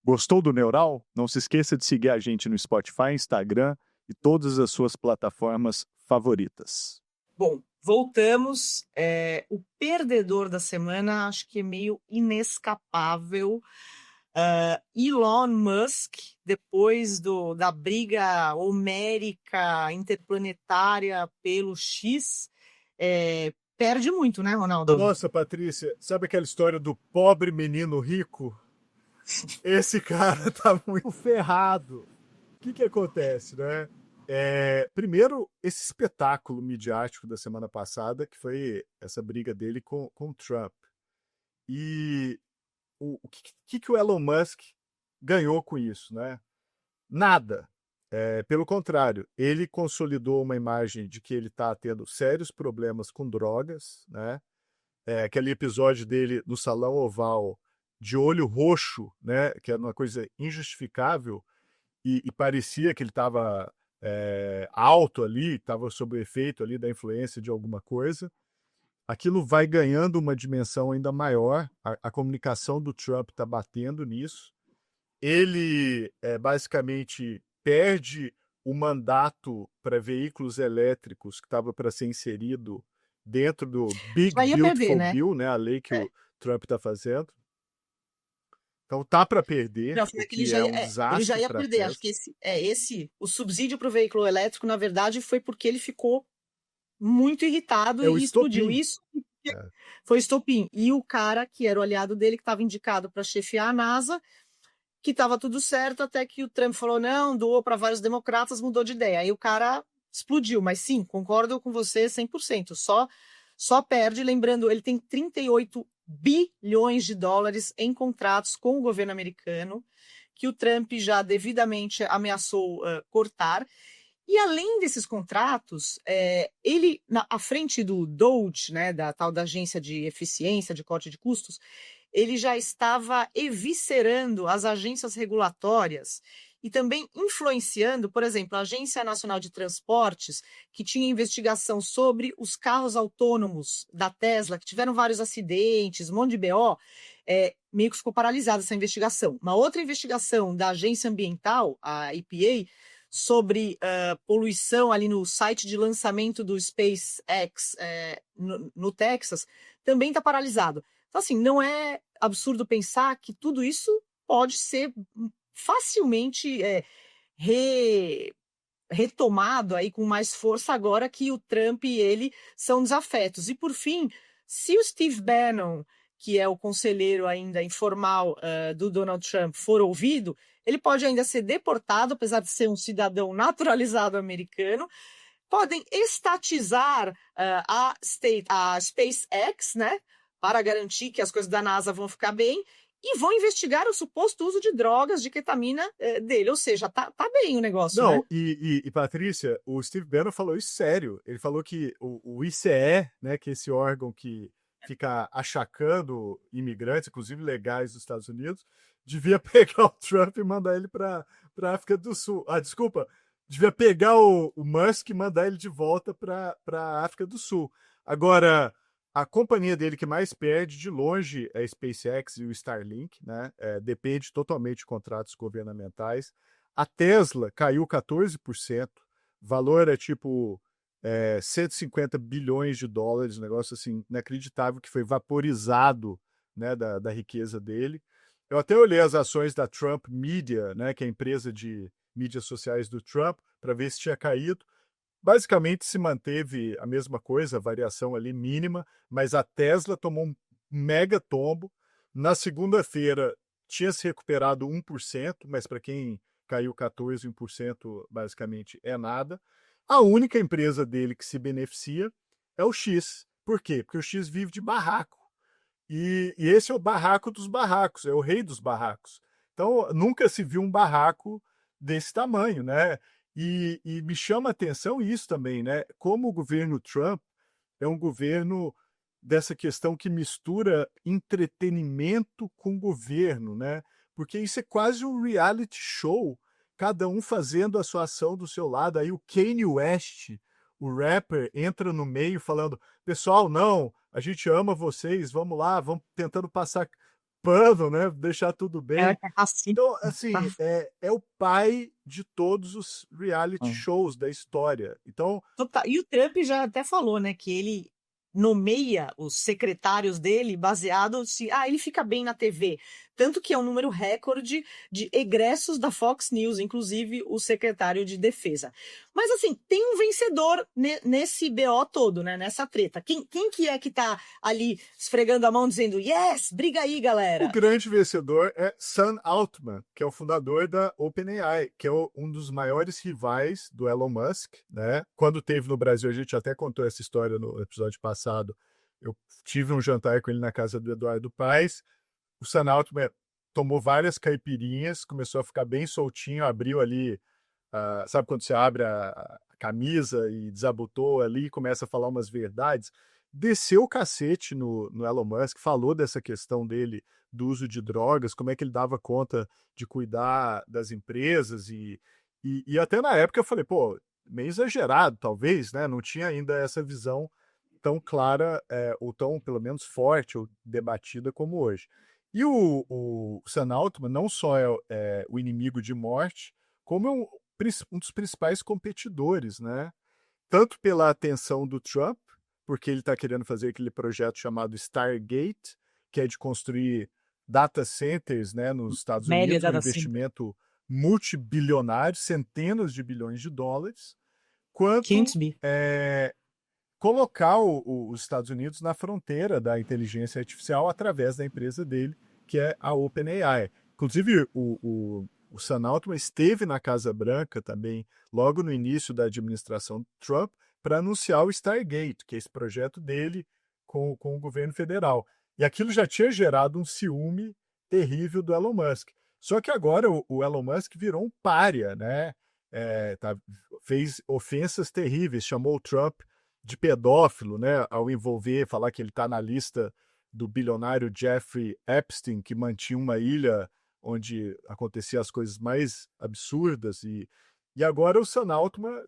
Gostou do Neural? Não se esqueça de seguir a gente no Spotify, Instagram e todas as suas plataformas favoritas. Bom, voltamos. O perdedor da semana, acho que é meio inescapável. Elon Musk, depois da briga homérica interplanetária pelo X, perde muito, né, Ronaldo? Nossa, Patrícia, sabe aquela história do pobre menino rico? Esse cara tá muito ferrado. O que acontece, né? Primeiro, esse espetáculo midiático da semana passada, que foi essa briga dele com o Trump. E o que o Elon Musk ganhou com isso, né? Nada. Pelo contrário, ele consolidou uma imagem de que ele está tendo sérios problemas com drogas, né? Aquele episódio dele no Salão Oval de olho roxo, né? Que era uma coisa injustificável e parecia que ele estava alto ali, estava sob o efeito ali da influência de alguma coisa. Aquilo vai ganhando uma dimensão ainda maior. A comunicação do Trump está batendo nisso. Ele basicamente perde o mandato para veículos elétricos que estava para ser inserido dentro do Big Já ia Beautiful perder, né? Bill, né, a lei que o Trump está fazendo. Então tá para perder, Não, o que que é um desastre ele já ia para a perder. Acho Tesla. que o subsídio para o veículo elétrico, na verdade, foi porque ele ficou muito irritado É o e explodiu estopim. isso. Foi estopim. E o cara que era o aliado dele, que estava indicado para chefiar a NASA, que estava tudo certo, até que o Trump falou, não, doou para vários democratas, mudou de ideia. Aí o cara explodiu. Mas sim, concordo com você 100%. Só perde, lembrando, ele tem 38 bilhões de dólares em contratos com o governo americano, que o Trump já devidamente ameaçou cortar. E além desses contratos, ele, à frente do DOGE, né, da tal da agência de eficiência, de corte de custos, ele já estava eviscerando as agências regulatórias e também influenciando, por exemplo, a Agência Nacional de Transportes, que tinha investigação sobre os carros autônomos da Tesla, que tiveram vários acidentes, um monte de BO, meio que ficou paralisada essa investigação. Uma outra investigação da Agência Ambiental, a EPA, sobre poluição ali no site de lançamento do SpaceX no Texas, também está paralisado. Então, assim, não é absurdo pensar que tudo isso pode ser facilmente retomado aí com mais força agora que o Trump e ele são desafetos. E, por fim, se o Steve Bannon, que é o conselheiro ainda informal do Donald Trump, for ouvido, ele pode ainda ser deportado, apesar de ser um cidadão naturalizado americano. Podem estatizar a SpaceX, né, para garantir que as coisas da NASA vão ficar bem, e vão investigar o suposto uso de drogas, de ketamina dele. Ou seja, tá bem o negócio, Não, né? e Patrícia, o Steve Bannon falou isso sério. Ele falou que o ICE, né, que é esse órgão que fica achacando imigrantes, inclusive legais dos Estados Unidos, devia pegar o Trump e mandar ele para a África do Sul. Ah, desculpa, devia pegar o Musk e mandar ele de volta para a África do Sul. Agora, a companhia dele que mais perde de longe é a SpaceX e o Starlink, né? Depende totalmente de contratos governamentais. A Tesla caiu 14%, valor é tipo 150 bilhões de dólares, um negócio assim inacreditável que foi vaporizado, né, da riqueza dele. Eu até olhei as ações da Trump Media, né, que é a empresa de mídias sociais do Trump, para ver se tinha caído. Basicamente se manteve a mesma coisa, a variação ali mínima, mas a Tesla tomou um mega tombo. Na segunda-feira tinha se recuperado 1%, mas para quem caiu 14%, 1% basicamente é nada. A única empresa dele que se beneficia é o X. Por quê? Porque o X vive de barraco. E esse é o barraco dos barracos, é o rei dos barracos. Então, nunca se viu um barraco desse tamanho, né? E me chama a atenção isso também, né? Como o governo Trump é um governo dessa questão que mistura entretenimento com governo, né? Porque isso é quase um reality show, cada um fazendo a sua ação do seu lado. Aí o Kanye West, o rapper, entra no meio falando: pessoal, não, a gente ama vocês, vamos lá, vamos tentando passar pano, né? Deixar tudo É bem. assim. Então, assim, é o pai de todos os reality shows da história. Então, Total. E o Trump já até falou, né, que ele nomeia os secretários dele baseado se ele fica bem na TV. Tanto que é um número recorde de egressos da Fox News, inclusive o secretário de Defesa. Mas assim, tem um vencedor nesse BO todo, né, nessa treta. Quem que é que tá ali esfregando a mão dizendo: "Yes, briga aí, o galera"? grande vencedor é Sam Altman, que é o fundador da OpenAI, que é um dos maiores rivais do Elon Musk, né? Quando teve no Brasil, a gente até contou essa história no episódio passado. Eu tive um jantar com ele na casa do Eduardo Paes. O Sam Altman tomou várias caipirinhas, começou a ficar bem soltinho, abriu ali, sabe quando você abre a camisa e desabotou ali e começa a falar umas verdades? Desceu o cacete no Elon Musk, falou dessa questão dele do uso de drogas, como é que ele dava conta de cuidar das empresas e até na época eu falei, pô, meio exagerado talvez, né? Não tinha ainda essa visão tão clara ou tão, pelo menos, forte ou debatida como hoje. E o Sam Altman não só é o inimigo de morte, como é um dos principais competidores, né? Tanto pela atenção do Trump, porque ele está querendo fazer aquele projeto chamado Stargate, que é de construir data centers, né, nos Estados Média Unidos, um da Center. investimento multibilionário, centenas de bilhões de dólares, quanto 500 bi. colocar os Estados Unidos na fronteira da inteligência artificial através da empresa dele, que é a OpenAI. Inclusive, o Sam Altman esteve na Casa Branca também, logo no início da administração Trump, para anunciar o Stargate, que é esse projeto dele com o governo federal. E aquilo já tinha gerado um ciúme terrível do Elon Musk. Só que agora o Elon Musk virou um pária, né? Fez ofensas terríveis, chamou o Trump de pedófilo, né? Ao envolver, falar que ele está na lista do bilionário Jeffrey Epstein, que mantinha uma ilha onde aconteciam as coisas mais absurdas, e agora o Sam Altman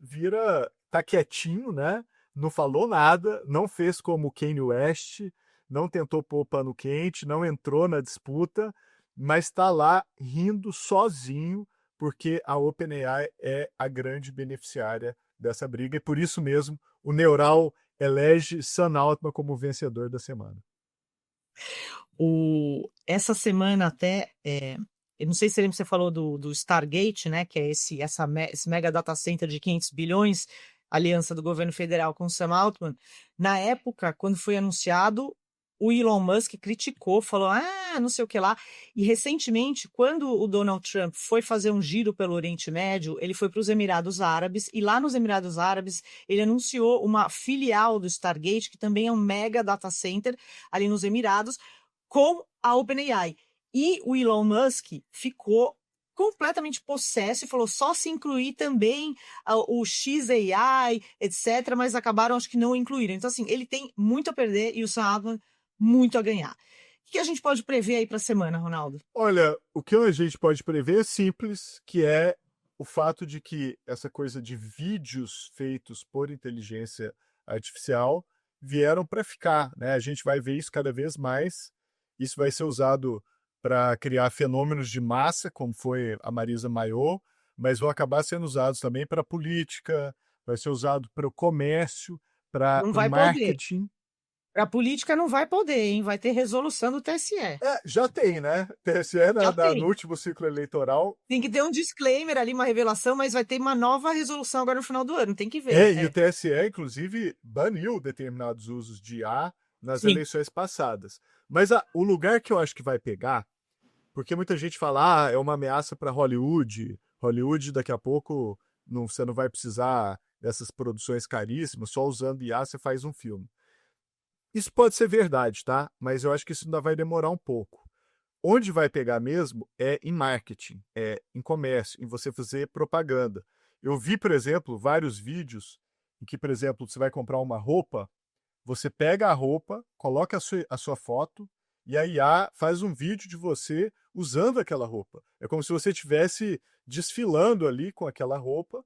tá quietinho, né? Não falou nada, não fez como o Kanye West, não tentou pôr pano quente, não entrou na disputa, mas está lá rindo sozinho, porque a OpenAI é a grande beneficiária dessa briga, e por isso mesmo o Neural elege Sam Altman como vencedor da semana. Essa semana até, eu não sei se você falou do Stargate, né, que é esse mega data center de 500 bilhões, aliança do governo federal com o Sam Altman. Na época, quando foi anunciado, o Elon Musk criticou, falou, não sei o que lá. E recentemente, quando o Donald Trump foi fazer um giro pelo Oriente Médio, ele foi para os Emirados Árabes, e lá nos Emirados Árabes, ele anunciou uma filial do Stargate, que também é um mega data center ali nos Emirados, com a OpenAI. E o Elon Musk ficou completamente possesso e falou só se incluir também o XAI, etc., mas acabaram, acho que não incluíram. Então, assim, ele tem muito a perder e o Sam Altman muito a ganhar. O que a gente pode prever aí para a semana, Ronaldo? Olha, o que a gente pode prever é simples, que é o fato de que essa coisa de vídeos feitos por inteligência artificial vieram para ficar, né? A gente vai ver isso cada vez mais. Isso vai ser usado para criar fenômenos de massa, como foi a Marisa Maio, mas vão acabar sendo usados também para política, vai ser usado para o comércio, para o marketing. Para a política não vai poder, hein? Vai ter resolução do TSE. Já tem, né? TSE no último ciclo eleitoral. Tem que ter um disclaimer ali, uma revelação, mas vai ter uma nova resolução agora no final do ano, tem que ver. E o TSE, inclusive, baniu determinados usos de IA nas eleições passadas. Mas o lugar que eu acho que vai pegar, porque muita gente fala, é uma ameaça para Hollywood. Hollywood, daqui a pouco, você não vai precisar dessas produções caríssimas, só usando IA você faz um filme. Isso pode ser verdade, tá? Mas eu acho que isso ainda vai demorar um pouco. Onde vai pegar mesmo é em marketing, é em comércio, em você fazer propaganda. Eu vi, por exemplo, vários vídeos em que, por exemplo, você vai comprar uma roupa, você pega a roupa, coloca a sua foto e a IA faz um vídeo de você usando aquela roupa. É como se você estivesse desfilando ali com aquela roupa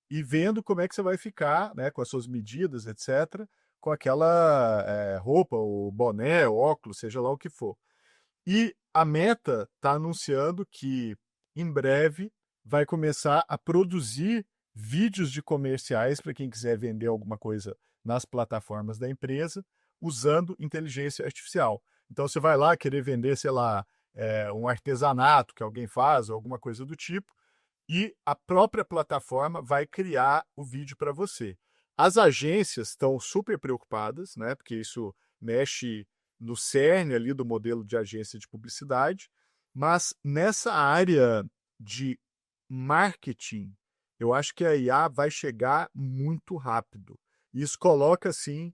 e vendo como é que você vai ficar, né, com as suas medidas, etc., com aquela roupa, o boné, o óculos, seja lá o que for. E a Meta está anunciando que, em breve, vai começar a produzir vídeos de comerciais para quem quiser vender alguma coisa nas plataformas da empresa, usando inteligência artificial. Então, você vai lá querer vender, sei lá, um artesanato que alguém faz, ou alguma coisa do tipo, e a própria plataforma vai criar o vídeo para você. As agências estão super preocupadas, né, porque isso mexe no cerne ali do modelo de agência de publicidade, mas nessa área de marketing, eu acho que a IA vai chegar muito rápido. Isso coloca, assim,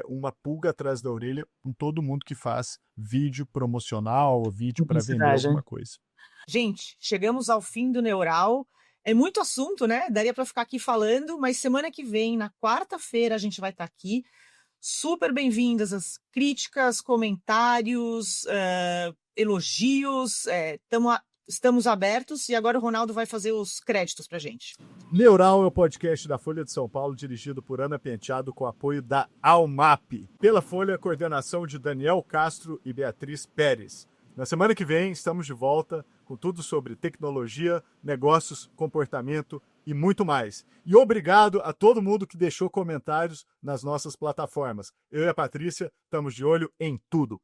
uma pulga atrás da orelha com todo mundo que faz vídeo promocional, vídeo para vender alguma coisa. Gente, chegamos ao fim do Neural. É muito assunto, né? Daria para ficar aqui falando, mas semana que vem, na quarta-feira, a gente vai estar aqui. Super bem-vindas as críticas, comentários, elogios. Estamos abertos e agora o Ronaldo vai fazer os créditos para a gente. Neural é o podcast da Folha de São Paulo, dirigido por Ana Penteado, com apoio da Almap. Pela Folha, coordenação de Daniel Castro e Beatriz Pérez. Na semana que vem, estamos de volta com tudo sobre tecnologia, negócios, comportamento e muito mais. E obrigado a todo mundo que deixou comentários nas nossas plataformas. Eu e a Patrícia estamos de olho em tudo.